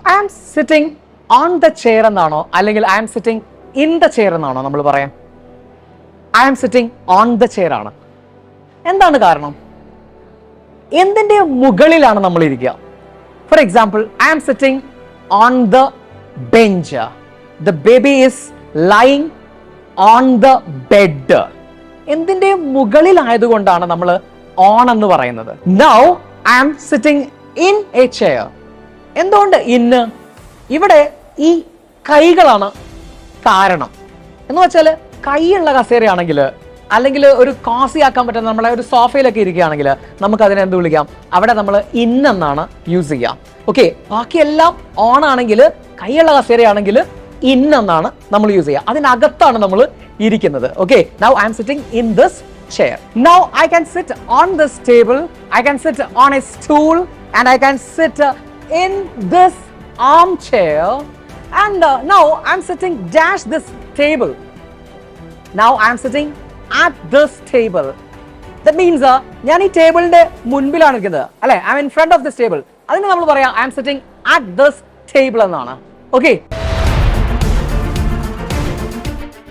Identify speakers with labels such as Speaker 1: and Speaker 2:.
Speaker 1: I am sitting on the chair എന്നാണോ അല്ലെങ്കിൽ I am sitting in the chair എന്നാണോ നമ്മൾ പറയാം? I am sitting on the chair ആണ്. എന്താണ് കാരണം? എന്തിന്റെ മുകളിലാണ് നമ്മൾ ഇരിക്കുക? For example, I am sitting on the bench. The baby is lying on the bed. എന്തിന്റെ മുകളിലായതുകൊണ്ടാണ് നമ്മൾ ഓൺ എന്ന് പറയുന്നത്. Now I am sitting in a chair. എന്തുകൊണ്ട് ഇന്ന്? ഇവിടെ ഈ കൈകളാണ് കാരണം. എന്ന് വെച്ചാൽ കൈയുള്ള കസേരയാണെങ്കിൽ അല്ലെങ്കിൽ ഒരു കോസി ആക്കാൻ പറ്റുന്ന നമ്മളെ ഒരു സോഫയിലൊക്കെ ഇരിക്കുകയാണെങ്കിൽ നമുക്ക് അതിനെ എന്ത് വിളിക്കാം? അവിടെ നമ്മൾ ഇൻ എന്നാണ് യൂസ് ചെയ്യാം. ഓക്കെ, ബാക്കിയെല്ലാം ഓൺ ആണെങ്കിൽ കൈയുള്ള കസേരയാണെങ്കിൽ ഇൻ എന്നാണ് നമ്മൾ യൂസ് ചെയ്യുക. അതിനകത്താണ് നമ്മൾ ഇരിക്കുന്നത്. Okay, now I am sitting in this chair. Now I can sit on this table, I can sit on a stool, and I can sit in this armchair, and now I'm sitting dash this table. Now I'm sitting at this table. That means ഞാൻ ഈ ടേബിളിന്റെ മുൻപിലാണ് ഇരിക്കുന്നത് അല്ലേ? I am in front of this table. അതിന് നമ്മൾ പറയാം I am sitting at this table എന്നാണ്. Okay.